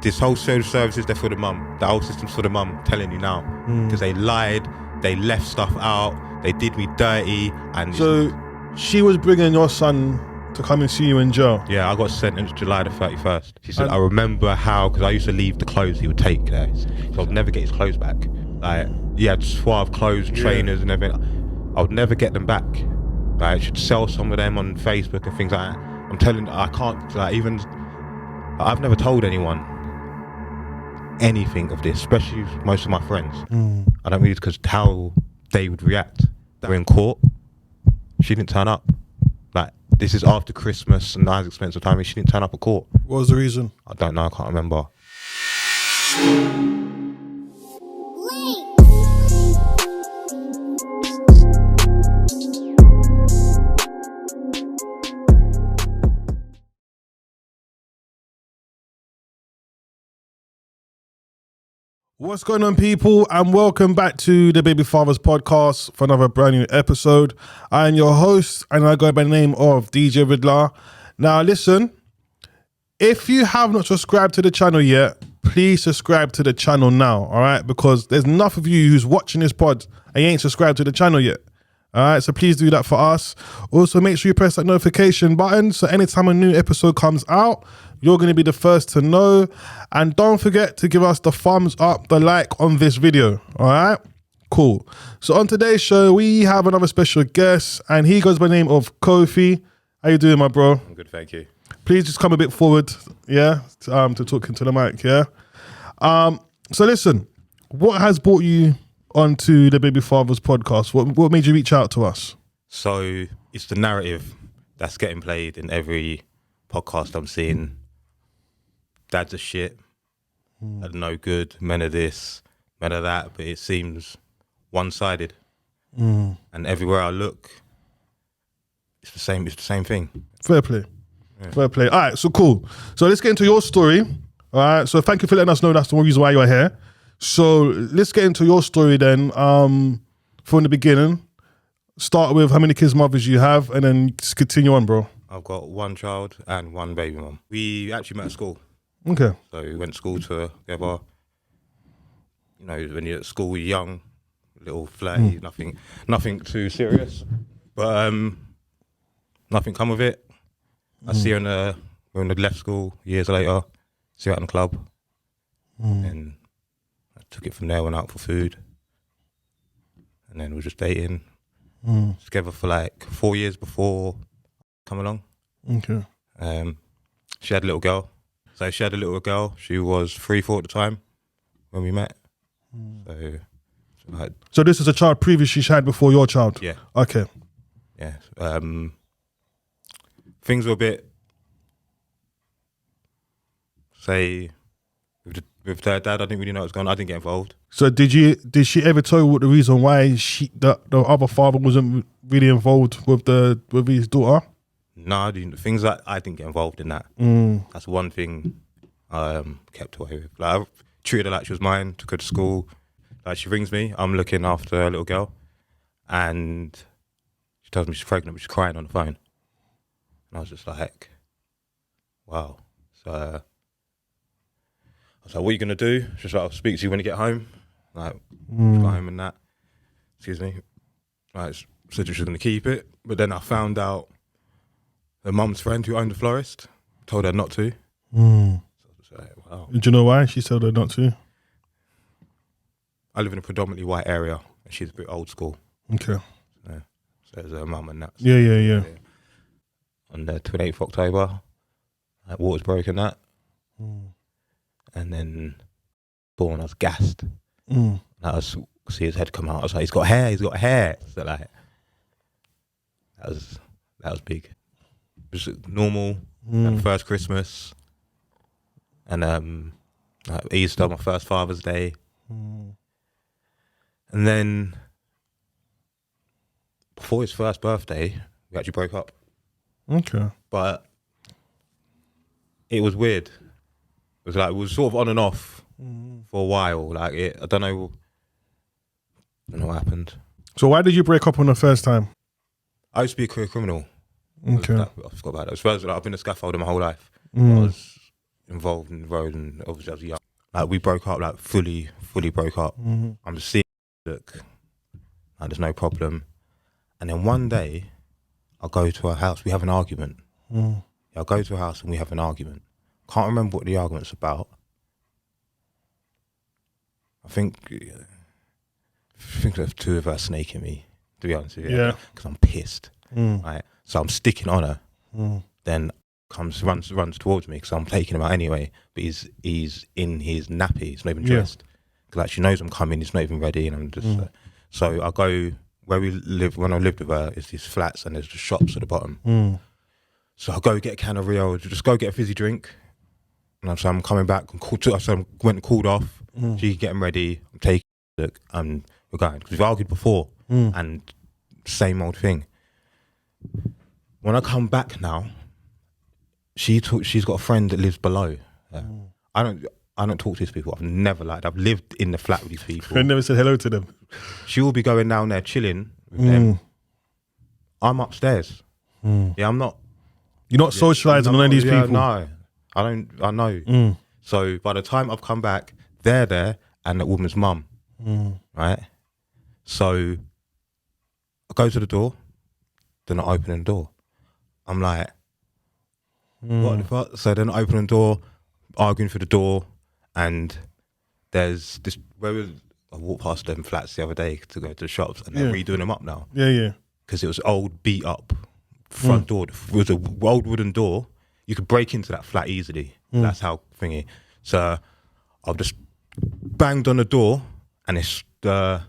this whole social services, they're for the mum. The whole system's for the mum, I'm telling you now. Because they lied, they left stuff out, they did me dirty. And so she was bringing your son to come and see you in jail? Yeah, I got sentenced July the 31st. She said, I remember how, because I used to leave the clothes he would take there. So I'd never get his clothes back. Like, he had suave clothes, trainers and everything. I would never get them back. Like, I should sell some of them on Facebook and things like that. I'm telling you, I can't, like, even, I've never told anyone anything of this, especially most of my friends. I don't really, because how they would react. We're in court, she didn't turn up. Like, this is after Christmas and nice expensive time, and she didn't turn up at court. What was the reason? I don't know, I can't remember. What's going on, people, and welcome back to the Baby Fathers podcast for another brand new episode. I am your host, and I go by the name of DJ Ridler. Now, listen, if you have not subscribed to the channel yet, please subscribe to the channel now, all right? Because there's enough of you who's watching this pod and you ain't subscribed to the channel yet. All right, so please do that for us. Also, make sure you press that notification button so anytime a new episode comes out, you're going to be the first to know. And don't forget to give us the thumbs up, the like on this video. All right, cool. So on today's show, we have another special guest, and he goes by the name of Kofi. How you doing, my bro? I'm good, thank you. Please just come a bit forward, yeah, to talk into the mic, yeah. So listen, what has brought you onto the Baby Fathers podcast? What made you reach out to us? So it's the narrative that's getting played in every podcast I'm seeing. Dad's a shit, no good, men are this, men are that, but it seems one-sided. And everywhere I look, it's the same thing. Fair play. Yeah. Fair play. All right, so cool. So let's get into your story. All right, so thank you for letting us know that's the reason why you're here. So let's get into your story then, from the beginning. Start with how many kids, mothers you have, and then just continue on, bro. I've got one child and one baby mum. We actually met at school. Okay. So we went to school together. You know, when you're at school, you're young, a little flirty, nothing too serious. But nothing come of it. I see her when I left school years later, see her out in the club. And I took it from there, went out for food. And then we were just dating. Together for like 4 years before I come along. Okay. She had a little girl. So she had a little girl. She was 3-4 at the time when we met. So this is a child previously she had before your child? Yeah. Okay. Yeah. Things were a bit, with her dad, I didn't really know what was going on. I didn't get involved. So did she ever tell you what the reason why the other father wasn't really involved with his daughter? No, I didn't. Things that I didn't get involved in that. That's one thing I kept away with. Like, I treated her like she was mine, took her to school. Like, she rings me, I'm looking after a little girl, and she tells me she's pregnant, but she's crying on the phone. And I was just like, wow. So I was like, what are you going to do? She's like, I'll speak to you when you get home. Like, got home and that. Excuse me. Like, said she was going to keep it. But then I found out her mum's friend who owned the florist told her not to. So I was like, wow. Do you know why she told her not to? I live in a predominantly white area, and she's a bit old school. Okay. So there's her mum and that. Yeah. On the 28th of October, like, water's broken that. And then born, I was gassed. I was see his head come out. I was like, he's got hair. So like, that was big. It was normal. First Christmas, and Easter, my first Father's Day, and then before his first birthday, we actually broke up. Okay. But it was weird. It was like, it was sort of on and off for a while. Like, I don't know what happened. So why did you break up on the first time? I used to be a career criminal. Okay. I forgot about that. As well as, like, I've been a scaffolder my whole life. I was involved in the road, and obviously I was young. Like we broke up, like fully broke up. I'm just seeing, look, like there's no problem. And then one day, I'll go to her house. We have an argument. I'll go to her house and we have an argument. Can't remember what the argument's about. I think there's two of her snaking me, to be honest with you. Yeah. Because I'm pissed. Right? So I'm sticking on her. Then runs towards me because I'm taking him out anyway. But he's in his nappy. He's not even dressed. Because like she knows I'm coming. He's not even ready, and I'm just. So I go where we live. When I lived with her, is these flats and there's the shops at the bottom. So I go get a can of Rio. Just go get a fizzy drink. And so I'm coming back. So I went and called off. She's getting ready. I'm taking look, and we're going because we've argued before, and same old thing. When I come back now, she's got a friend that lives below. I don't talk to these people. I've lived in the flat with these people. I never said hello to them. She will be going down there chilling with them. I'm upstairs. Yeah, I'm not. You're not socialising on any of these people. No, I don't. I know. So by the time I've come back, they're there and that woman's mum. Right. So I go to the door. They're not opening the door. I'm like, what the fuck? So they're not opening the door, arguing for the door, and there's this. I walked past them flats the other day to go to the shops, and they're redoing them up now. Yeah. Because it was old, beat up front door. It was an old wooden door. You could break into that flat easily. That's how thingy. So I've just banged on the door, and it's the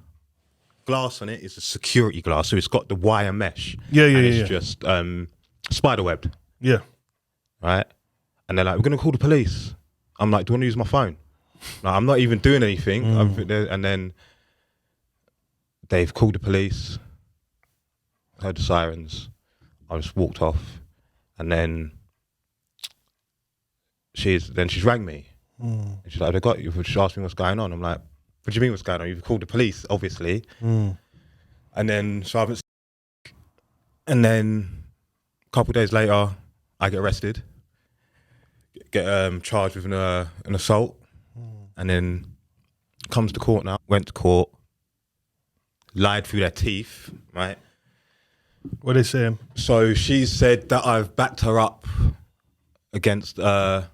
glass on it is a security glass, so it's got the wire mesh. It's just spider webbed. Yeah. Right? And they're like, we're gonna call the police. I'm like, do you want to use my phone? Like, I'm not even doing anything. And then they've called the police, heard the sirens. I just walked off, and then she's rang me. And she's like, they got you. She asked me what's going on. I'm like, what do you mean what's going on? You've called the police, obviously. And then so I haven't. And then a couple of days later, I get arrested, get charged with an assault, and then comes to court now. Went to court, lied through their teeth, right? What are they saying? So she said that I've backed her up against a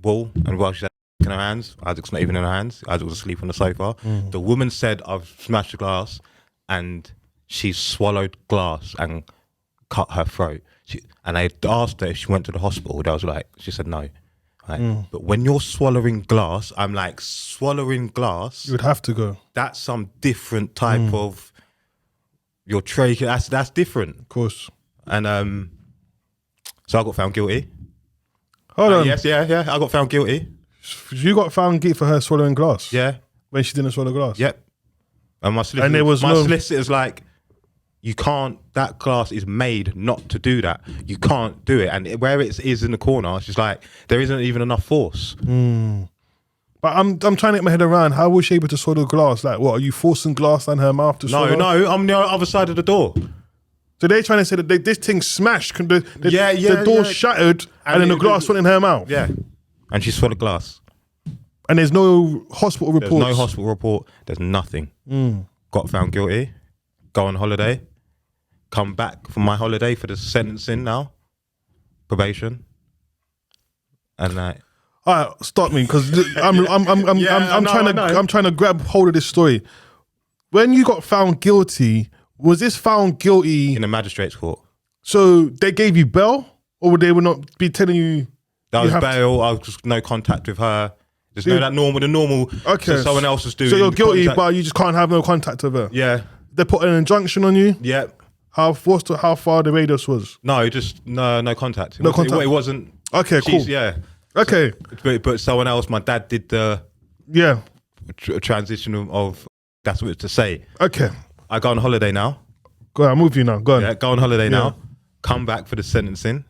wall, and while she's in her hands, Isaac's not even in her hands. Isaac was asleep on the sofa. The woman said I've smashed the glass, and she swallowed glass and cut her throat. And I asked her if she went to the hospital. I was like, she said no. Right? But when you're swallowing glass, I'm like, swallowing glass? You would have to go. That's some different type of your trachea. That's different. Of course. And so I got found guilty. Hold on. Yes, yeah. I got found guilty. You got found guilty for her swallowing glass? Yeah. When she didn't swallow glass? Yep. And my solicitor's like, you can't, that glass is made not to do that. You can't do it. And where it is in the corner, it's just like, there isn't even enough force. But I'm trying to get my head around, how was she able to swallow glass? Like, what, are you forcing glass down her mouth to swallow? No, I'm the other side of the door. So they're trying to say that this thing smashed, the door shattered, and then the glass went in her mouth? Yeah. And she swallowed glass. And there's no hospital report? There's no hospital report. There's nothing. Got found guilty. Go on holiday. Come back from my holiday for the sentencing now. Probation. And like... All right, stop me, because I'm trying to grab hold of this story. When you got found guilty, was this found guilty... In the magistrate's court. So they gave you bail? Or they would not be telling you... That was bail. I was just no contact with her. There's no normal. Okay. So someone else was doing. So you're guilty, but you just can't have no contact with her. Yeah. They put an injunction on you. Yeah. How far the radius was? No, just no contact. No contact. It wasn't. Okay, cool. Yeah. Okay. But someone else. My dad did the. Yeah. Transition of. That's what it's to say. Okay. I go on holiday now. Go on, I'm with you now. Go on. Yeah. Go on holiday now. Come back for the sentencing.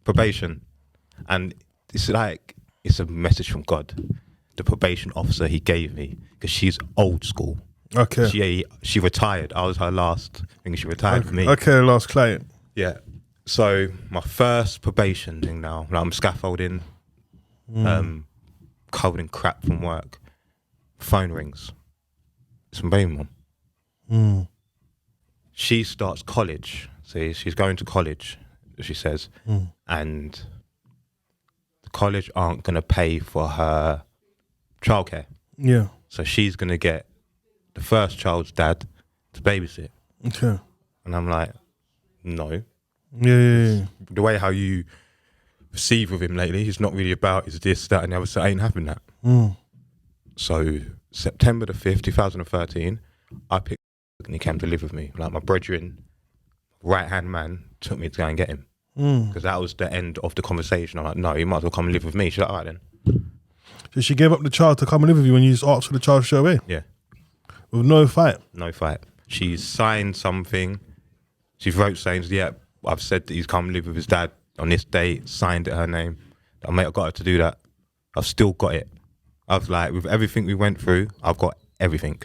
Probation, and it's like it's a message from God. The probation officer he gave me, because she's old school. Okay. She retired. I was her last. I think she retired for me. Okay, last client. Yeah. So my first probation thing now. Like I'm scaffolding. Covered in crap from work. Phone rings. It's my baby mum. She starts college. See, she's going to college, she says, and the college aren't going to pay for her childcare. Yeah. So she's going to get the first child's dad to babysit. Okay. And I'm like, no. Yeah. The way how you perceive with him lately, he's not really about is this, that, and the other. So it ain't happened that. So September the 5th, 2013, I picked and he came to live with me. Like my brethren, right-hand man, took me to go and get him. Because that was the end of the conversation. I'm like, no, you might as well come and live with me. She's like, all right then. So she gave up the child to come and live with you when you just asked for the child straight away? Yeah. With no fight? No fight. She signed something. She wrote saying, yeah, I've said that he's come live with his dad on this date, signed it her name. I may have got her to do that. I've still got it. I've like, with everything we went through, I've got everything.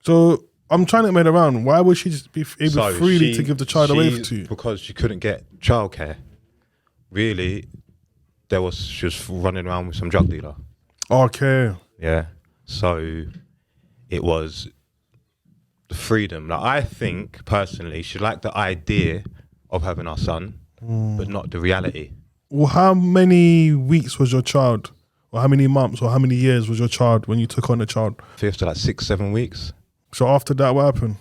So I'm trying to get my head around. Why would she just be able freely to give the child away to you? Because she couldn't get childcare. Really, she was running around with some drug dealer. Okay. Yeah. So it was the freedom. Like I think personally, she liked the idea of having our son, but not the reality. Well, how many weeks was your child? Or how many months or how many years was your child when you took on the child? Fifth to like 6-7 weeks. So after that, what happened?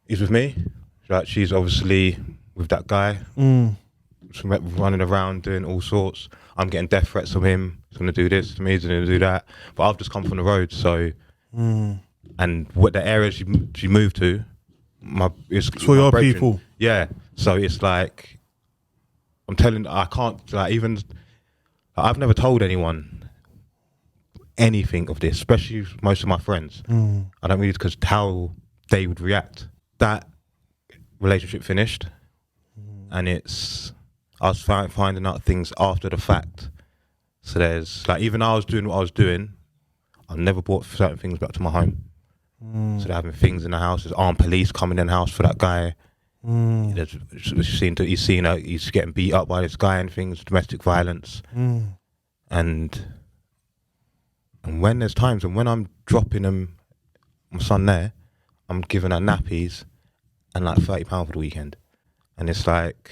He's with me. Like she's obviously with that guy. She's running around doing all sorts. I'm getting death threats from him. He's going to do this to me, he's going to do that. But I've just come from the road, so... And what the area she moved to, it's for your brethren. people. Yeah. So it's like, I'm telling, I can't, like even, I've never told anyone anything of this, especially most of my friends. I don't really, because how they would react. That relationship finished, and I was finding out things after the fact. So there's, like, even I was doing what I was doing, I never brought certain things back to my home. So they're having things in the house. There's armed police coming in the house for that guy. He's getting beat up by this guy and things, domestic violence. And when there's times, and when I'm dropping my son there, I'm giving her nappies and like £30 for the weekend. And it's like,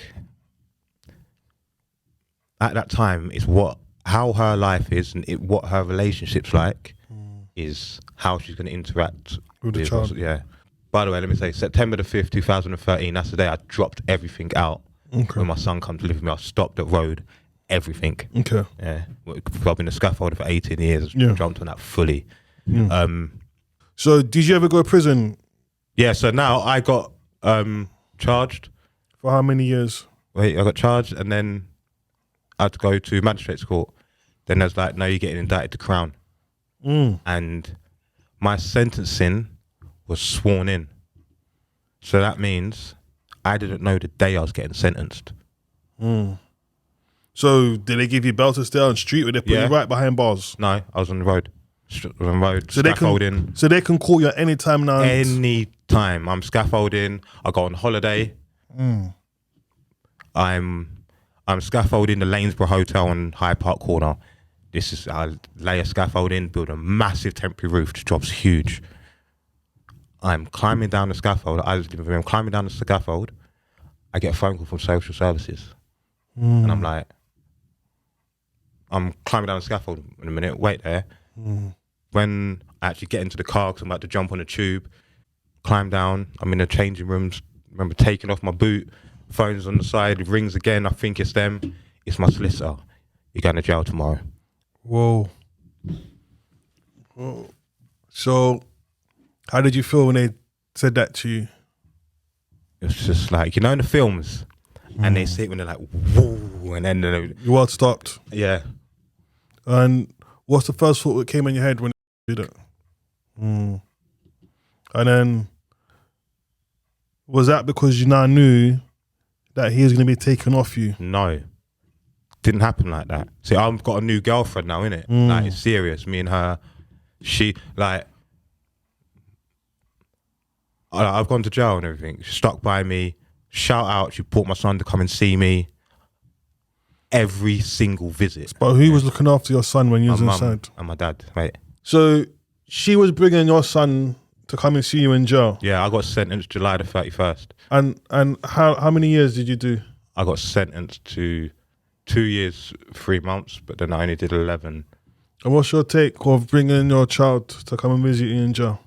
at that time, it's how her life is and what her relationship's like is how she's going to interact with the child. Yeah. By the way, let me say, September the 5th, 2013, that's the day I dropped everything out. When my son come to live with me, I stopped at road, everything. Okay. Yeah. I've been a scaffolder for 18 years. Yeah. Jumped on that fully. So did you ever go to prison? Yeah, so now I got charged. For how many years? I got charged and then I had to go to magistrate's court. Then there's like, no, you're getting indicted to Crown. And my sentencing was sworn in. So that means I didn't know the day I was getting sentenced. So did they give you bail to stay on the street or they put you right behind bars? No, I was on the road. So they can call you at any time now? Any time. I'm scaffolding. I go on holiday. I'm scaffolding the Lanesborough Hotel on Hyde Park Corner. I lay a scaffold in, build a massive temporary roof. The job's huge. I'm climbing down the scaffold. I'm climbing down the scaffold. I get a phone call from social services. And I'm like, I'm climbing down the scaffold in a minute, wait there. When I actually get into the car, because I'm about to jump on the tube, climb down, I'm in the changing rooms, remember taking off my boot, phone's on the side, it rings again, I think it's them. It's my solicitor. You're going to jail tomorrow. Whoa. So, how did you feel when they said that to you? It's just like, in the films, and they say it when they're like, whoa, and then your world stopped. Yeah. And what's the first thought that came in your head when you did it? And then, was that because you now knew that he was going to be taken off you? No. Didn't happen like that. See, I've got a new girlfriend now, innit? Like, it's serious. Me and her, I've gone to jail and everything. She stuck by me. Shout out, she brought my son to come and see me. every single visit. But who was looking after your son when you was My inside? mum and my dad, mate. So she was bringing your son to come and see you in jail. Yeah, I got sentenced July the 31st. And how many years did you do? I got sentenced to 2 years, 3 months, but then I only did 11. And what's your take of bringing your child to come and visit you in jail?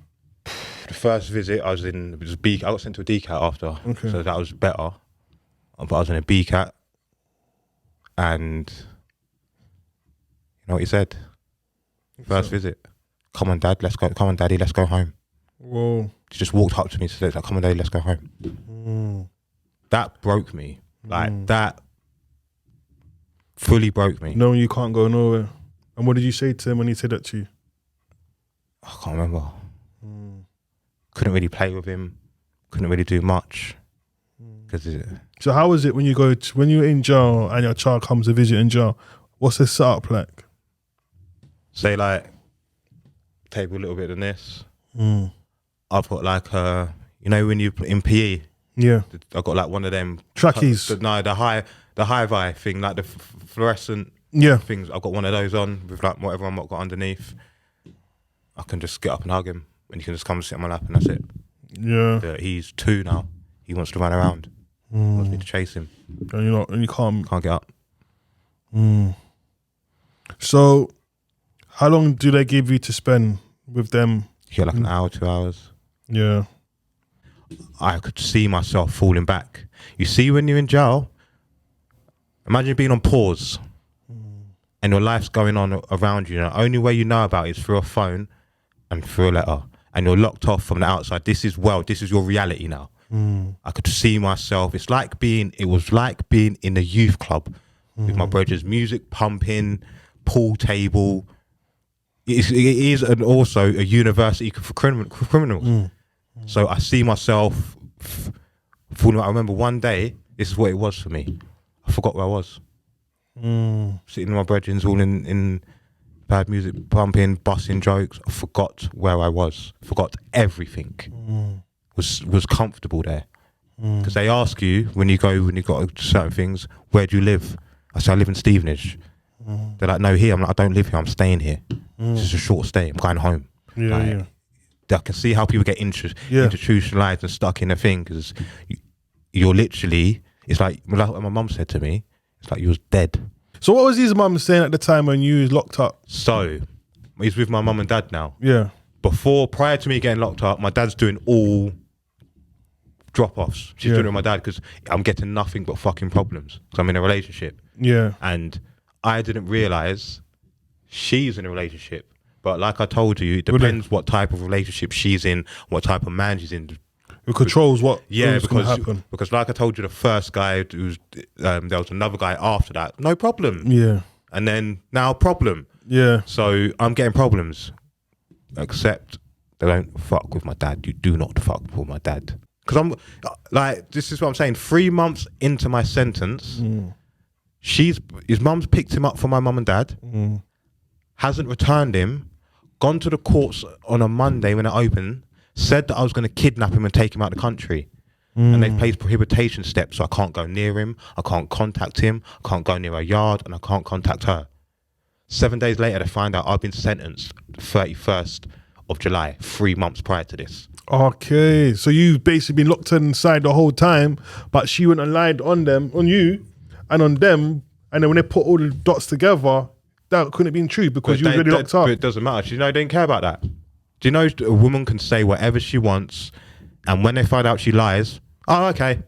The first visit, I got sent to a DCAT after, Okay. so that was better. But I was in a BCAT, and you know what he said? First visit, come on, Dad, let's go. Come on, Daddy, let's go home. Whoa. He just walked up to me and said, "Come on, Daddy, let's go home." That broke me. Like that fully broke me. Knowing you can't go nowhere. And what did you say to him when he said that to you? I can't remember. Couldn't really play with him. Couldn't really do much. So how is it when when you're in jail and your child comes to visit in jail? What's the setup like? Say like table a little bit of this. I've got like when you put in PE. Yeah. I got like one of them trackies. The high-vi thing, like the fluorescent things. I've got one of those on with like whatever I've got underneath. I can just get up and hug him, and he can just come and sit on my lap, and that's it. Yeah. But he's 2 now. He wants to run around. He wants me to chase him. And you can't Can't get up. So how long do they give you to spend with them? You get like an hour, 2 hours. Yeah. I could see myself falling back. You see, when you're in jail, imagine being on pause and your life's going on around you. The only way you know about it is through a phone and through a letter, and you're locked off from the outside. This is your reality now. I could see myself. It was like being in a youth club with my brothers, music pumping, pool table. It is also a university for criminals. So I see myself falling. I remember one day, this is what it was for me. I forgot where I was. Sitting with my brethren, all in bad music, pumping, busting jokes. I forgot where I was. Forgot everything. Was comfortable there. Because they ask you when you got certain things, where do you live? I say I live in Stevenage. They're like, no, here. I'm like, I don't live here. I'm staying here. This is a short stay. I'm going home. I can see how people get institutionalized and stuck in a thing, because you're literally, it's like my mum said to me, it's like you was dead. So what was his mum saying at the time when you was locked up? So he's with my mum and dad now. Yeah. Prior to me getting locked up, my dad's doing all drop-offs. She's doing it with my dad, because I'm getting nothing but fucking problems, because I'm in a relationship. Yeah. And I didn't realise she's in a relationship. But like I told you, it depends what type of relationship she's in, what type of man she's in. It controls what's going to happen. Because like I told you, the first guy, there was another guy after that, no problem. Yeah. And then now problem. Yeah. So I'm getting problems. Except they don't fuck with my dad. You do not fuck with my dad. Because I'm like, this is what I'm saying. 3 months into my sentence, his mum's picked him up from my mum and dad, hasn't returned him, gone to the courts on a Monday when it opened, said that I was going to kidnap him and take him out of the country. And they've placed prohibition steps, so I can't go near him, I can't contact him, I can't go near a yard, and I can't contact her. 7 days later, they find out I've been sentenced 31st of July, 3 months prior to this. Okay, so you've basically been locked inside the whole time, but she went and lied on you, and on them, and then when they put all the dots together, that couldn't have been true because you were already locked up. But it doesn't matter. Do you know they didn't care about that? Do you know a woman can say whatever she wants, and when they find out she lies, oh, okay.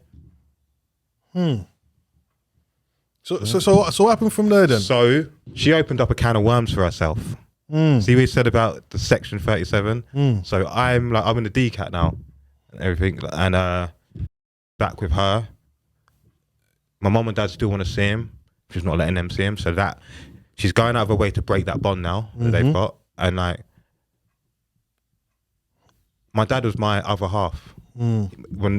So what happened from there then? So she opened up a can of worms for herself. See what he said about the section 37? So I'm in the DCAT now and everything, and back with her. My mum and dad still want to see him. She's not letting them see him, so that she's going out of her way to break that bond now that they've got. And like, my dad was my other half. When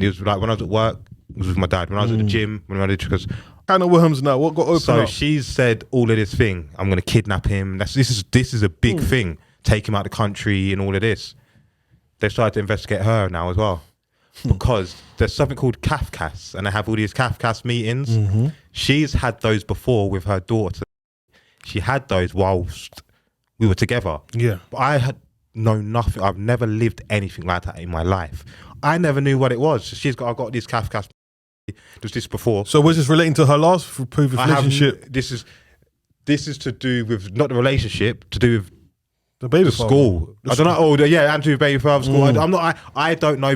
I was at work, it was with my dad. When I was at the gym, because kind of worms now. What got open so up? she's said all of this thing. I'm going to kidnap him. This is a big thing. Take him out of the country and all of this. They've started to investigate her now as well. because there's something called Kafkas, and they have all these Kafkas meetings. She's had those before with her daughter. She had those whilst we were together. Yeah. But I had known nothing. I've never lived anything like that in my life. I never knew what it was. I got these Kafkas. There's this before. So was this relating to her last previous relationship? This is to do with not the relationship, to do with the baby the father. school. I don't know. Oh, yeah, and to baby father school. I'm not. I don't know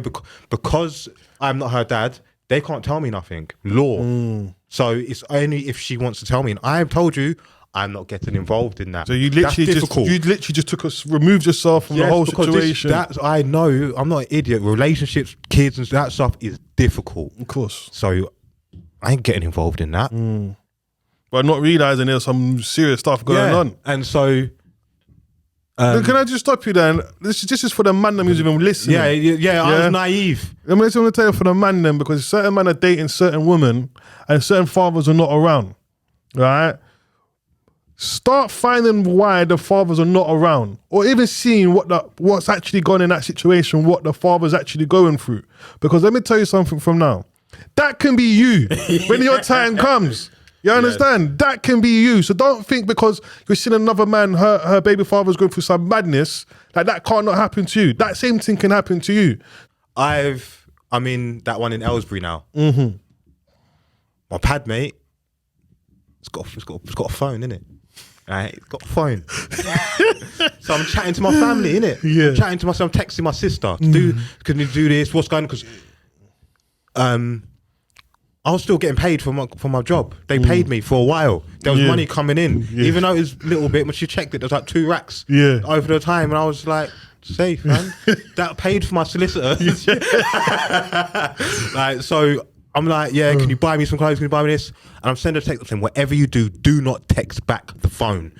because I'm not her dad. They can't tell me nothing. Law. So it's only if she wants to tell me. And I've told you, I'm not getting involved in that. So you literally just removed yourself from the whole situation. I know. I'm not an idiot. Relationships, kids, and that stuff is difficult. Of course. So I ain't getting involved in that. But not realising there's some serious stuff going on. And so... can I just stop you then? This is for the man that who's even listening. Yeah, I was naive. I'm going to tell you for the man then, because certain men are dating certain women and certain fathers are not around, right? Start finding why the fathers are not around, or even seeing what's actually gone in that situation, what the father's actually going through. Because let me tell you something from now. That can be you when your time comes. You understand? That can be you. So don't think because you're seeing another man, her baby father's going through some madness, like that can't not happen to you. That same thing can happen to you. I'm in that one in Aylesbury now. My pad mate, it's got a phone, innit? Right, it's got a phone. So I'm chatting to my family, innit? Yeah. I'm chatting to myself, I'm texting my sister. Can you do this? What's going on? Because I was still getting paid for my job. They paid me for a while. There was money coming in, even though it was a little bit. But she checked it. There was like 2 racks over the time, and I was like, "Safe, man." That paid for my solicitor. Like, so I'm like, "Yeah, can you buy me some clothes? Can you buy me this?" And I'm sending a text saying, "Whatever you do, do not text back the phone."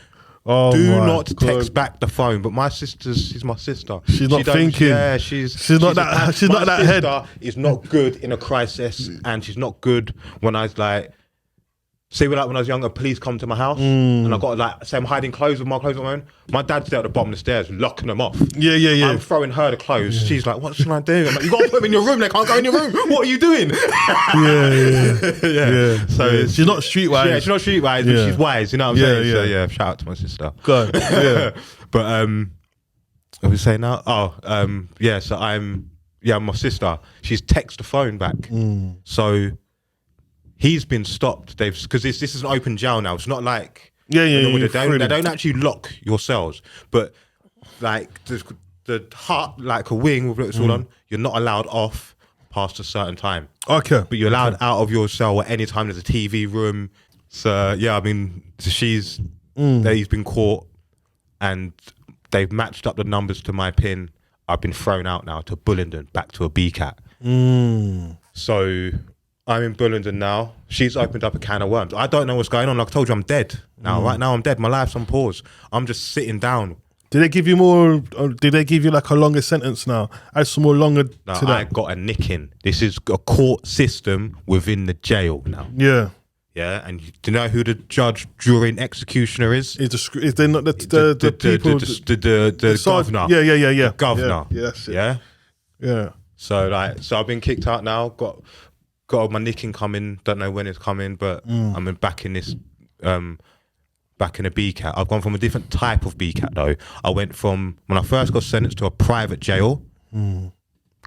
Do not text back the phone. But my she's my sister. She's not thinking. Yeah, she's not that. She's not that head. My sister is not good in a crisis, and she's not good when I was like, say when I was younger, police come to my house, and I got like, say I'm hiding clothes with my clothes on. My dad's there at the bottom of the stairs, locking them off. Yeah. I'm throwing her the clothes. She's like, "What should I do?" I'm like, "You got to put them in your room. They can't go in your room. What are you doing?" Yeah. So she's not streetwise. Yeah, she's not streetwise, but she's wise. You know what I'm saying? So yeah, shout out to my sister. Good. Yeah. But what are we saying now? So I'm my sister. She's texted the phone back. So he's been stopped. Because this is an open jail now. It's not like they don't actually lock your cells, but like the hut, like a wing with it's all on, you're not allowed off past a certain time. Okay. But you're allowed out of your cell at any time. There's a TV room. So yeah, I mean, he's been caught, and they've matched up the numbers to my PIN. I've been thrown out now to Bullingdon, back to a BCAT. So I'm in Bullingdon now. She's opened up a can of worms. I don't know what's going on. Like I told you, I'm dead now. Right now, I'm dead. My life's on pause. I'm just sitting down. Did they give you more? Or did they give you like a longer sentence now? Add some more longer to that? I got a nicking. This is a court system within the jail now. Yeah. Yeah, and do you know who the judge, jury, and executioner is? Is they not the people? The governor. Yeah. The governor. Yeah. So I've been kicked out now. Got my nicking coming. Don't know when it's coming, but I'm back in this. Back in a BCAT. I've gone from a different type of BCAT though. I went from when I first got sentenced to a private jail.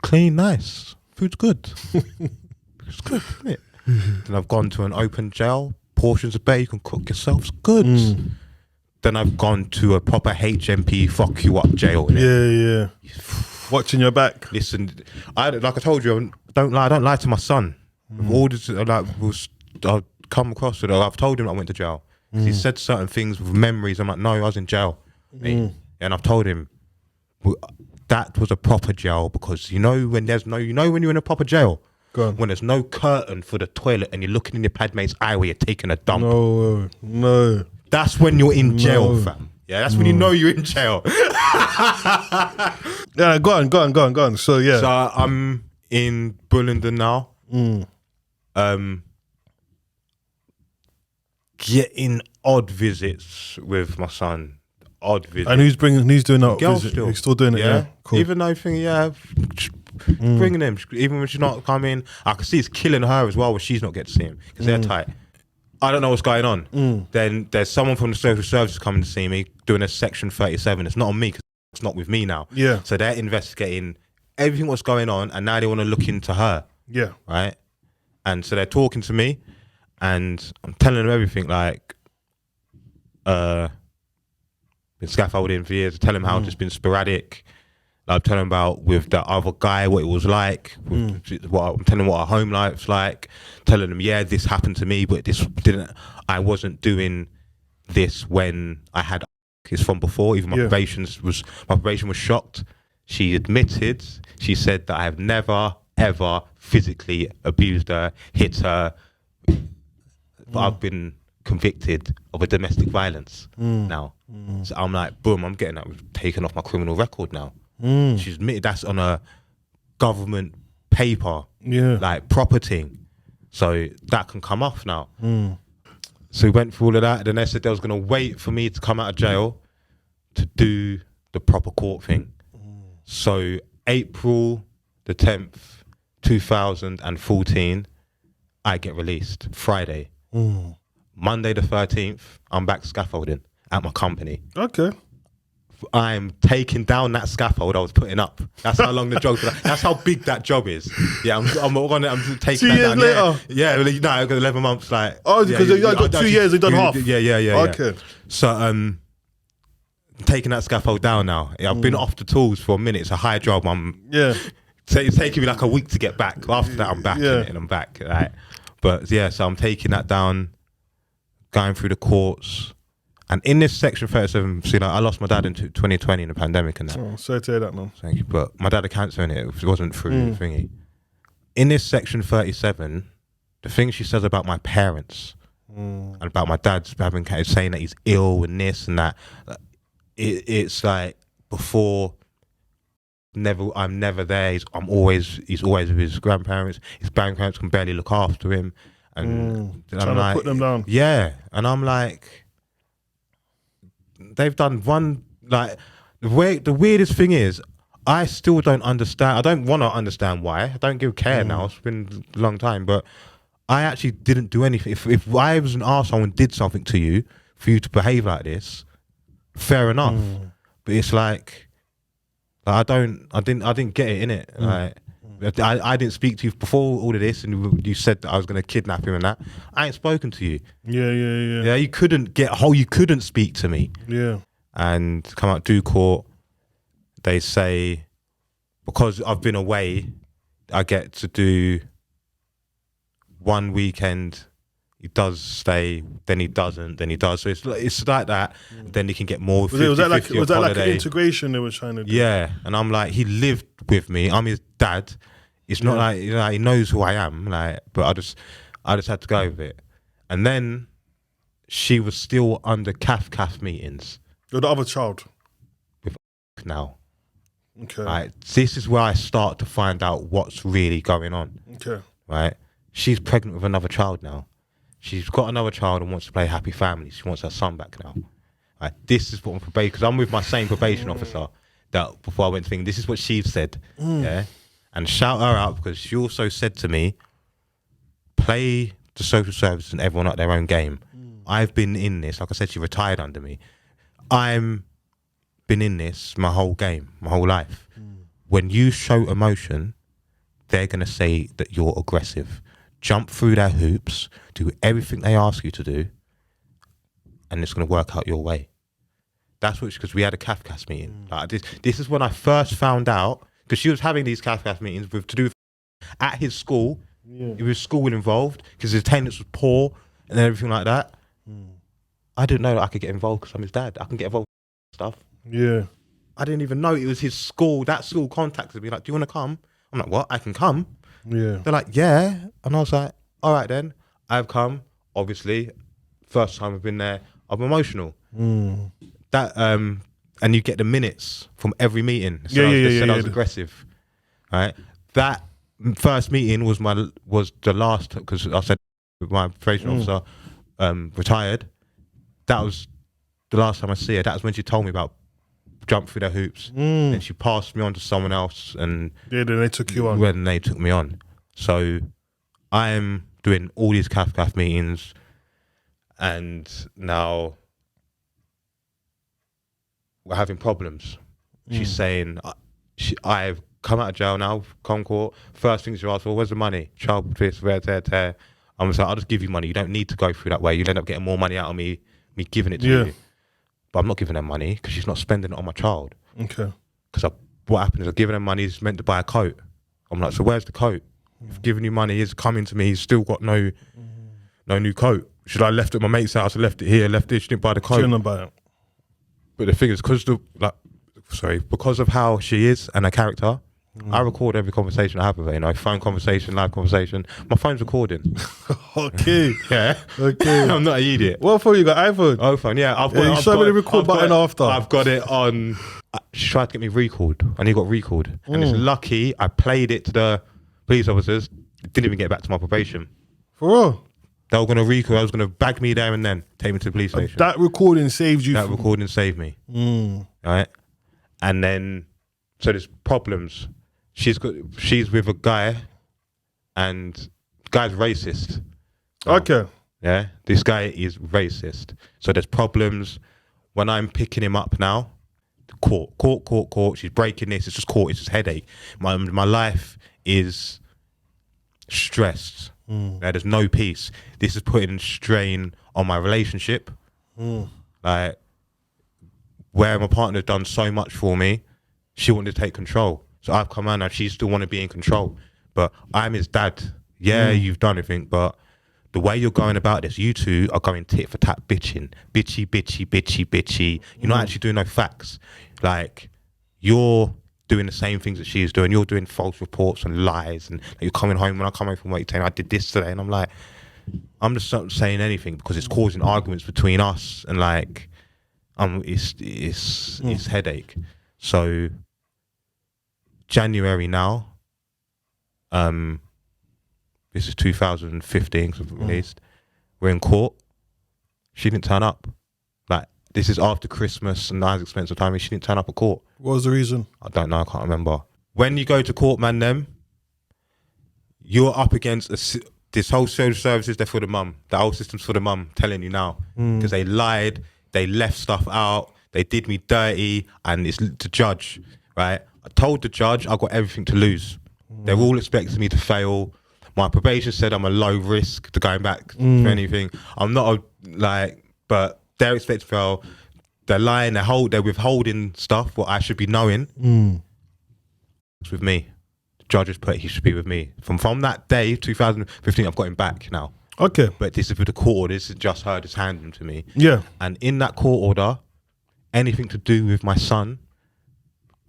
Clean, nice, food's good. It's good, isn't it? Then I've gone to an open jail. Portions of better, you can cook yourself. It's good. Then I've gone to a proper HMP fuck you up jail. Yeah. Watching your back. Listen, like I told you, I don't lie to my son. All this, I'll come across it. I've told him I went to jail. He said certain things with memories. I'm like, no, I was in jail. And I've told him that was a proper jail, because when when you're in a proper jail, when there's no curtain for the toilet and you're looking in your padmate's eye where you're taking a dump. No. That's when you're in jail, fam. Yeah, that's when you know you're in jail. Yeah, go on. So yeah. So I'm in Bullingdon now. Getting odd visits with my son. Odd visits. And who's doing that Girl visit? still. He's still doing it, yeah? Cool. Even though bringing them, even when she's not coming. I can see it's killing her as well when she's not getting to see him because they're tight. I don't know what's going on. Then there's someone from the social services coming to see me doing a section 37. It's not on me because it's not with me now. Yeah. So they're investigating everything what's going on, and now they want to look into her. Yeah. Right. And so they're talking to me, and I'm telling them everything like, been scaffolding for years. I tell them how it's been sporadic. I'm telling them about with the other guy what it was like. I'm telling them what our home life's like. Telling them, yeah, this happened to me, but this didn't. I wasn't doing this when I had. It's from before. Even my probation was shocked. She admitted. She said that I have never ever physically abused her, hit her. But I've been convicted of a domestic violence now. So I'm like, boom, I'm getting that taken off my criminal record now. She's admitted that's on a government paper, like proper thing. So that can come off now. So we went through all of that. Then they said they was going to wait for me to come out of jail to do the proper court thing. So April the 10th, 2014, I get released. Friday. Monday the 13th, I'm back scaffolding at my company. Okay. I'm taking down that scaffold I was putting up. That's how long the job. That's how big that job is. Yeah, I'm taking 2 years that down. later. Yeah, no, I got 11 months. Like, because you got 2 years, you've done half. Yeah. Okay. So taking that scaffold down now. I've been off the tools for a minute. It's a high job. It's taking me like a week to get back. After that, I'm back and I'm back. Right. But yeah, so I'm taking that down, going through the courts. And in this section 37, so, I lost my dad in 2020 in the pandemic and that. Oh, sorry to hear that, man. Thank you. But my dad had cancer in it. It wasn't through thingy. In this section 37, the things she says about my parents and about my dad's having cancer, saying that he's ill and this and that, it's like before. I'm never there. He's always with his grandparents. His grandparents can barely look after him, and trying I'm to like, put them down. Yeah, and I'm like, they've done one like the weirdest thing is I still don't understand. I don't want to understand why. I don't give care now. It's been a long time, but I actually didn't do anything. If I was an arsehole and did something to you for you to behave like this, fair enough. But it's like I didn't get it, innit? Like I didn't speak to you before all of this, and you said that I was gonna kidnap him and that. I ain't spoken to you. Yeah, you couldn't speak to me. Yeah. And come out due court, they say because I've been away, I get to do one weekend. He does stay, then he doesn't, then he does. So it's like that. Then he can get more. Was that like an integration they were trying to do? Yeah, and I'm like, he lived with me. I'm his dad. It's not like he knows who I am. Like, but I just had to go with it. And then she was still under CAF meetings. You're the other child. With now. Okay. Right. This is where I start to find out what's really going on. Okay. Right. She's pregnant with another child now. She's got another child and wants to play happy family. She wants her son back now. Right, this is what I'm probation, because I'm with my same probation officer that before I went to think, this is what she said. Yeah. And shout her out because she also said to me, play the social services and everyone at their own game. I've been in this, like I said, she retired under me. I'm been in this my whole game, my whole life. When you show emotion, they're going to say that you're aggressive. Jump through their hoops, do everything they ask you to do, and it's going to work out your way. That's what, because we had a CAF meeting. Like this is when I first found out, because she was having these CAF meetings to do at his school. It was school involved because his attendance was poor and everything like that. I didn't know that I could get involved because I'm his dad. I can get involved with stuff. Yeah. I didn't even know it was his school. That school contacted me like, do you want to come? I'm like, what? I can come. Yeah. They're like, yeah. And I was like, all right then. I've come. Obviously, first time I've been there, I'm emotional. That and you get the minutes from every meeting. So I was aggressive. Right. That first meeting was the last, because I said my probation officer retired. That was the last time I see her. That was when she told me about jumped through their hoops. And she passed me on to someone else, and then they took you on. When they took me on. So I'm doing all these CAF meetings, and now we're having problems. She's saying, I've come out of jail now, come court. First thing she asked for, where's the money? Child this, tear. I'm just like, I'll just give you money. You don't need to go through that way. You'll end up getting more money out of me giving it to you. But I'm not giving her money because she's not spending it on my child. Okay. Because what happened is I'm giving her money, he's meant to buy a coat. I'm like, so where's the coat? I've given you money, he's coming to me, he's still got no new coat. Should I left it at my mate's house? I left it here, left it, she didn't buy the coat. She didn't buy it. But the thing is, because of how she is and her character, I record every conversation I have with her, you know, phone conversation, live conversation. My phone's recording. Okay. Yeah. Okay. I'm not an idiot. What phone you got? iPhone? iPhone, yeah. I've got you show me the record button after. I've got it on. She tried to get me recalled, and he got recalled. And it's lucky I played it to the police officers. It didn't even get back to my probation. For real? They were going to recall. I was going to bag me there and then take me to the police station. That recording saved you. That recording saved me. Right? And then, so there's problems. She's with a guy, and the guy's racist. Okay. Yeah, this guy is racist. So there's problems. When I'm picking him up now, court. She's breaking this. It's just court. It's just headache. My life is stressed. There's no peace. This is putting strain on my relationship. Like, where my partner's done so much for me, she wanted to take control. So I've come out now, she still want to be in control. But I'm his dad. Yeah, you've done everything, but the way you're going about this, you two are going tit for tat bitching. Bitchy. You're not actually doing no facts. Like, you're doing the same things that she's doing. You're doing false reports and lies, and like, you're coming home, when I come home from work, you're saying, I did this today. And I'm like, I'm just not saying anything because it's causing arguments between us, and like, it's headache. So January now, this is 2015 because it released. We're in court. She didn't turn up. Like, this is after Christmas and nice expensive time. She didn't turn up at court. What was the reason? I don't know. I can't remember. When you go to court, man, you're up against this whole social services. They're for the mum. The whole system's for the mum. Telling you now, because they lied. They left stuff out. They did me dirty, and it's the judge, right? I told the judge I got everything to lose. They're all expecting me to fail. My probation said I'm a low risk to going back to anything. I'm not but they're expecting to fail. They're lying. They're withholding stuff what I should be knowing. It's with me. The judge has put he should be with me. From that day, 2015, I've got him back now. Okay. But this is with the court order. This is just her just handing him to me. Yeah. And in that court order, anything to do with my son,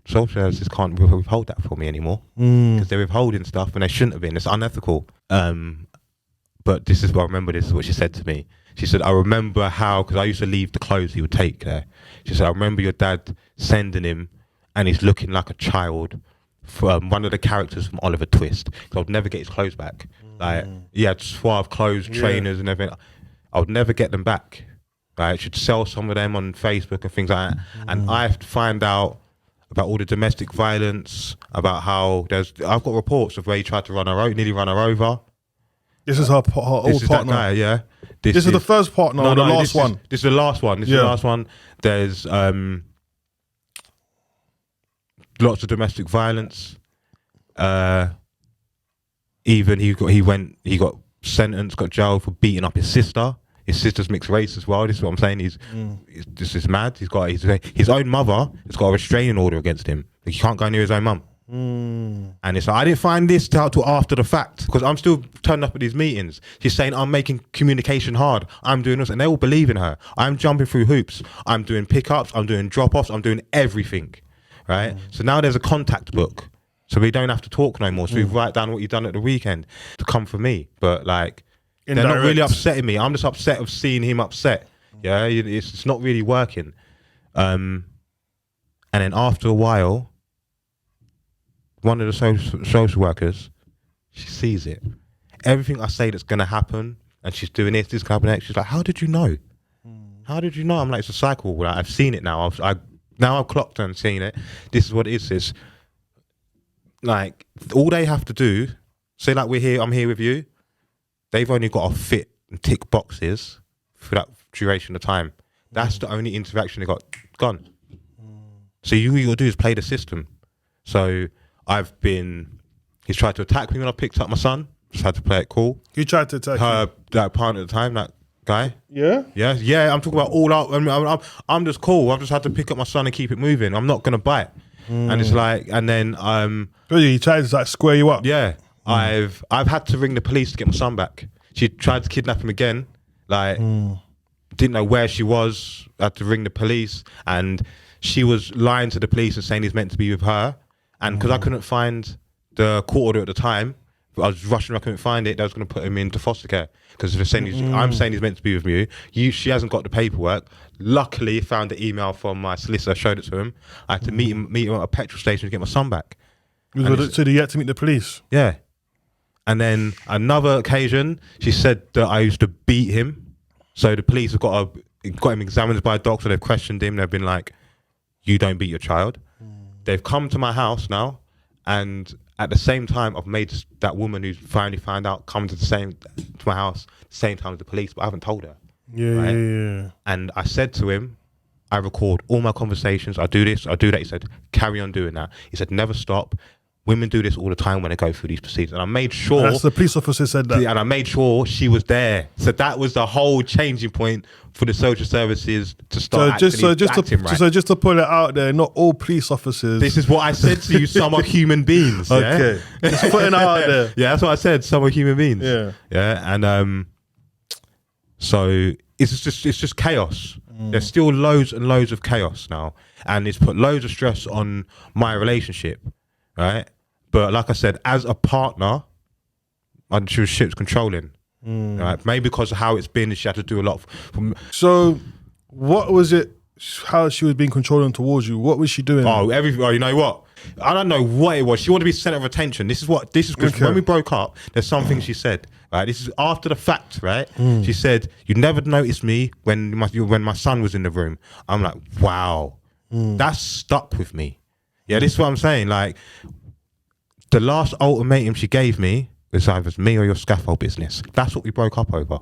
social services can't withhold that for me anymore because they're withholding stuff and they shouldn't have been. It's unethical. But this is what I remember. This is what she said to me. She said, I remember how, because I used to leave the clothes he would take there. She said, I remember your dad sending him and he's looking like a child from one of the characters from Oliver Twist. Because I would never get his clothes back. Like, he had suave clothes, trainers and everything. I would never get them back. Like, I should sell some of them on Facebook and things like that. And I have to find out about all the domestic violence, about how I've got reports of where he tried to nearly run her over. This is her old partner. That guy, yeah. This is the first partner or the last one? This is the last one. This is the last one. There's lots of domestic violence. Even he got sentenced, got jailed for beating up his sister. His sister's mixed race as well. This is what I'm saying. This is mad. He's got his own mother has got a restraining order against him. Like, he can't go near his own mum. And it's like, I didn't find this out till after the fact because I'm still turning up at these meetings. She's saying I'm making communication hard. I'm doing this, and they all believe in her. I'm jumping through hoops. I'm doing pickups. I'm doing drop-offs. I'm doing everything, right? So now there's a contact book, so we don't have to talk no more. So we write down what you've done at the weekend to come for me. But like, they're not really upsetting me. I'm just upset of seeing him upset. Yeah, it's not really working. And then after a while, one of the social workers, she sees it. Everything I say that's going to happen, and she's doing this going to happen next. She's like, how did you know? How did you know? I'm like, it's a cycle. Like, I've seen it now. I now I've clocked and seen it. This is what it is. Is like all they have to do. Say like we're here. I'm here with you. They've only got to fit and tick boxes for that duration of time. That's the only interaction they got. Gone. So you got to do is play the system. So he's tried to attack me when I picked up my son. Just had to play it cool. You tried to attack that partner at the time, that guy. Yeah? Yeah. I'm talking about all out. I'm just cool. I've just had to pick up my son and keep it moving. I'm not gonna bite. And it's like, and then he tried to like square you up. Yeah. I've had to ring the police to get my son back. She tried to kidnap him again. Like, didn't know where she was. Had to ring the police, and she was lying to the police and saying he's meant to be with her. And because I couldn't find the court order at the time, I was rushing, I couldn't find it. They was going to put him into foster care because I'm saying he's meant to be with you. She hasn't got the paperwork. Luckily, found the email from my solicitor, showed it to him. I had to meet him at a petrol station to get my son back. So you had to meet the police? Yeah. And then another occasion, she said that I used to beat him. So the police have got him examined by a doctor. They've questioned him. They've been like, you don't beat your child. They've come to my house now, and at the same time, I've made that woman who's finally found out come to my house same time as the police, but I haven't told her. Yeah. And I said to him, I record all my conversations. I do this, I do that. He said, carry on doing that. He said, never stop. Women do this all the time when they go through these procedures. And I made sure... That's the police officer said that. And I made sure she was there. So that was the whole changing point for the social services to start acting right. So just to put it out there, not all police officers... This is what I said to you, some are human beings. Okay. Yeah? Just putting it out there. Yeah, that's what I said, some are human beings. Yeah. Yeah, and so it's just chaos. There's still loads and loads of chaos now. And it's put loads of stress on my relationship, right? But like I said, as a partner, she was shit's controlling. Right? Maybe because of how it's been, she had to do a lot. So, what was it? How she was being controlling towards you? What was she doing? You know what? I don't know what it was. She wanted to be center of attention. This is because when we broke up, there's something she said. Right, this is after the fact. Right, she said, "You never noticed me when my son was in the room." I'm like, wow, that's stuck with me. Yeah, this is what I'm saying. Like, the last ultimatum she gave me was either me or your scaffold business. That's what we broke up over.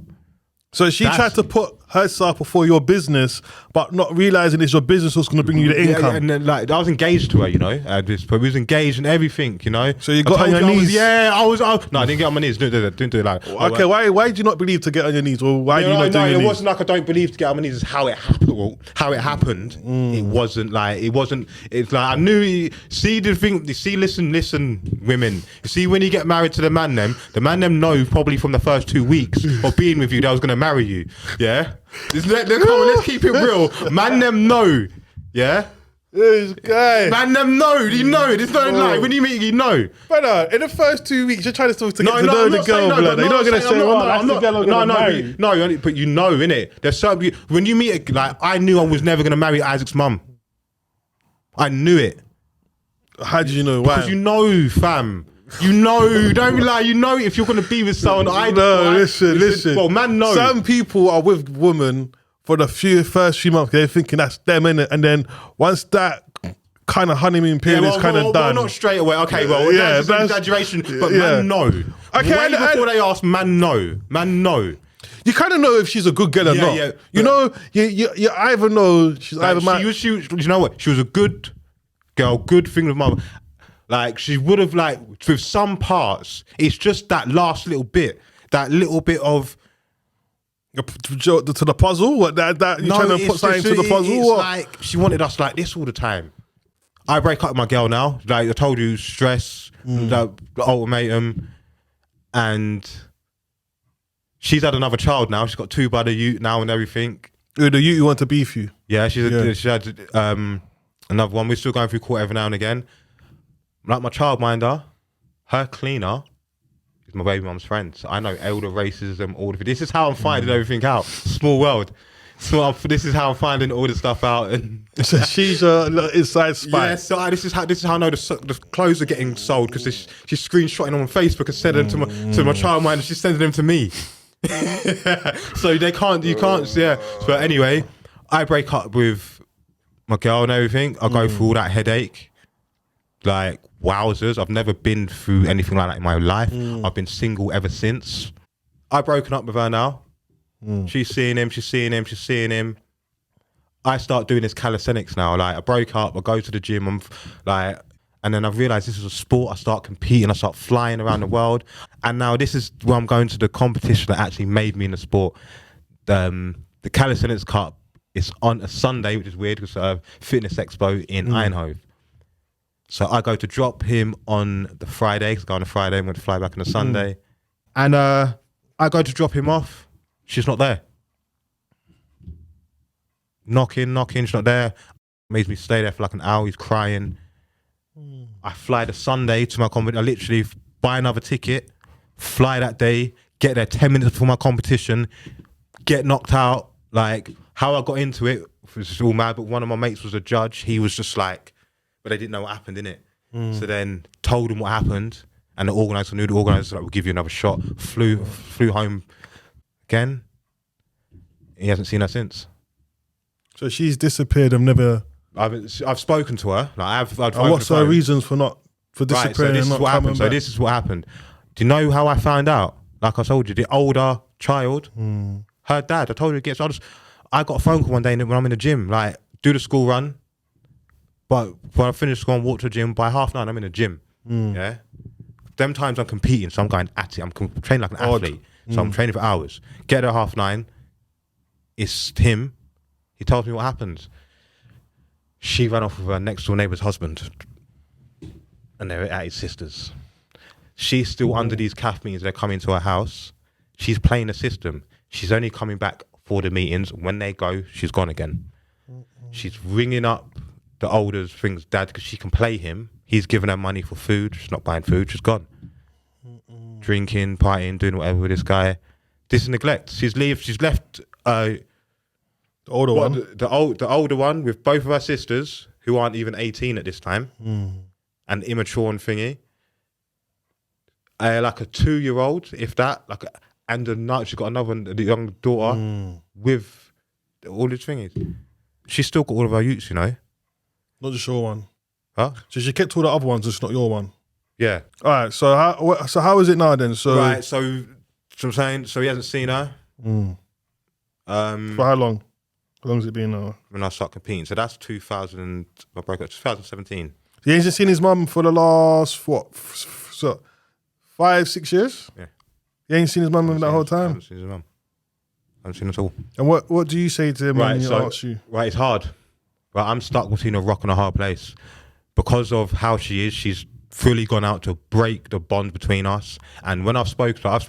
So she tried to put herself before your business, but not realizing it's your business was going to bring you the income. Yeah, and then, like, I was engaged to her, you know. We was engaged and everything, you know. So you got on your knees? I didn't get on my knees. Didn't do it like. Okay, why did you not believe to get on your knees? Or why do you not do your knees? It wasn't like I don't believe to get on my knees. It's how it happened. It wasn't like It's like I knew. See the thing. See, listen, women. You see, when you get married to the man them know probably from the first 2 weeks of being with you that I was going to marry you. Yeah. Let's keep it real. Man them know. Yeah. This guy. Man them know. You know. It's not like when you meet, you know. Brother, in the first 2 weeks, you're trying to get to know the girl. You're not going to say, that's the girl I'm going to marry. No, but you know, innit? There's so when you meet, like, I knew I was never going to marry Isaac's mum. I knew it. How did you know? Why? Because you know, fam. You know, don't be like, you know, if you're going to be with someone, listen. Well, man, no. Some people are with women for the first few months. They're thinking that's them, innit? And then once that kind of honeymoon period is kind of done. Well, not straight away. Okay, well, that's an exaggeration, but man, no. Okay, way before they ask, man, no. Man, no. You kind of know if she's a good girl or not. Yeah, you know, you either know she's either you know what? She was a good girl, good thing with mother. Like, she would have, like, with some parts, it's just that last little bit of... To the puzzle? What, that you're trying to put something to the puzzle? It's like, she wanted us like this all the time. I break up with my girl now. Like I told you, stress, the ultimatum, and she's had another child now. She's got 2 by the ute now and everything. The ute you want to beef you? Yeah, she had another one. We're still going through court every now and again. Like my childminder, her cleaner is my baby mum's friend. So I know elder racism, all of it. This is how I'm finding everything out. Small world. So this is how I'm finding all this stuff out. And so she's a little inside spy. Yeah. So this is how I know the clothes are getting sold, because she's screenshotting them on Facebook and sending them to my childminder. She's sending them to me. So you can't. Yeah. But anyway, I break up with my girl and everything. I go through all that headache. Like, wowzers. I've never been through anything like that in my life. I've been single ever since. I've broken up with her now. She's seeing him. I start doing this calisthenics now. Like, I broke up, I go to the gym, and then I realised this is a sport. I start competing, I start flying around the world. And now this is where I'm going to the competition that actually made me in the sport. The Calisthenics Cup is on a Sunday, which is weird because Fitness Expo in Eindhoven. So I go to drop him on the Friday, because I go on a Friday, I'm going to fly back on a Sunday. And I go to drop him off. She's not there. Knocking, she's not there. Makes me stay there for like an hour, he's crying. I fly the Sunday to my competition. I literally buy another ticket, fly that day, get there 10 minutes before my competition, get knocked out. Like, how I got into it was all mad, but one of my mates was a judge. He was just like, but they didn't know what happened, innit? So then told him what happened, and the organizer knew. The organizer like, we'll give you another shot. Flew home again. He hasn't seen her since. So she's disappeared. I've spoken to her. Like what's her reasons for disappearing and not coming back? So this is what happened. Do you know how I found out? Like I told you, the older child, her dad. I told you I got a phone call one day when I'm in the gym. Like, do the school run. But when I finish school and walk to the gym, by 9:30, I'm in the gym. Yeah. Them times I'm competing, so I'm going at it. I'm training like an athlete. So I'm training for hours. Get there 9:30. It's him. He tells me what happened. She ran off with her next door neighbour's husband. And they're at his sister's. She's still under these CAF meetings. They're coming to her house. She's playing the system. She's only coming back for the meetings. When they go, she's gone again. She's ringing up the older thing's dad because she can play him. He's giving her money for food. She's not buying food. She's gone. Drinking, partying, doing whatever with this guy. This is neglect. She's left the older one. The older one with both of her sisters who aren't even 18 at this time and immature and thingy. Like a 2-year-old, if that. She's got another young daughter with all these thingies. She's still got all of her youths, you know. Not just your one. Huh? So she kept all the other ones, just not your one. Yeah. All right. So how is it now then? Right. So I'm saying. So he hasn't seen her. For how long? How long has it been now? When I start competing. So that's 2000. I broke up 2017. He ain't seen his mum for the last 5-6 years. Yeah. He ain't seen his mum that whole time. I haven't seen his mum. I haven't seen her at all. And what do you say to him when he asks you? Right. It's hard. Right. I'm stuck between a rock and a hard place because of how she is. She's fully gone out to break the bond between us. And when I've spoken to her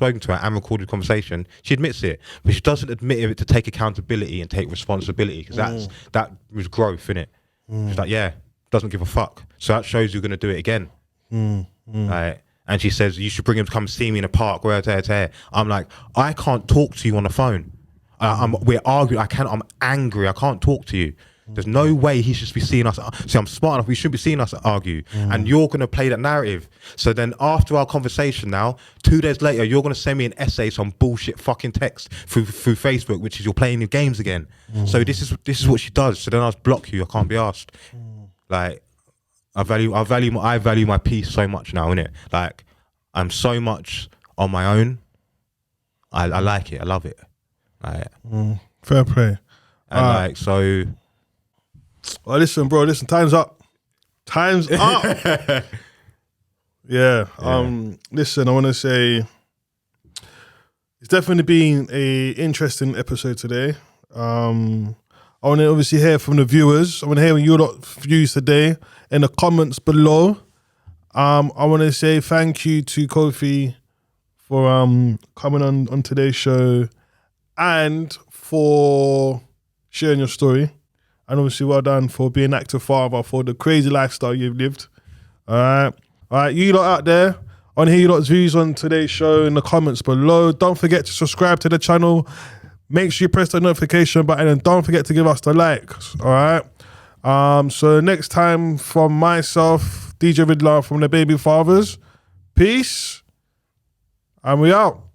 and recorded conversation, she admits it, but she doesn't admit it to take accountability and take responsibility because that was growth, innit? She's like, yeah, doesn't give a fuck. So that shows you're going to do it again. Right. And she says, you should bring him to come see me in a park. I'm like, I can't talk to you on the phone. We're arguing. I'm angry. I can't talk to you. There's no way he should be seeing us. See, I'm smart enough. We shouldn't be seeing us argue. And you're going to play that narrative. So then after our conversation now, 2 days later, you're going to send me an essay, some bullshit fucking text through Facebook, which is you're playing your games again. So this is what she does. So then I'll block you. I can't be asked. Like, I value my peace so much now, innit? Like, I'm so much on my own. I like it. I love it. Like, fair play. And so... Well, listen, bro. Time's up. Yeah. Listen, I want to say it's definitely been a interesting episode today. I want to obviously hear from the viewers. I want to hear your lot views today in the comments below. I want to say thank you to Kofi for coming on today's show and for sharing your story. And obviously, well done for being an active father, for the crazy lifestyle you've lived. All right, you lot out there, I want to hear your lot's views on today's show in the comments below. Don't forget to subscribe to the channel. Make sure you press the notification button and don't forget to give us the likes. All right. So next time, from myself, DJ Ridler from the Baby Fathers. Peace, and we out.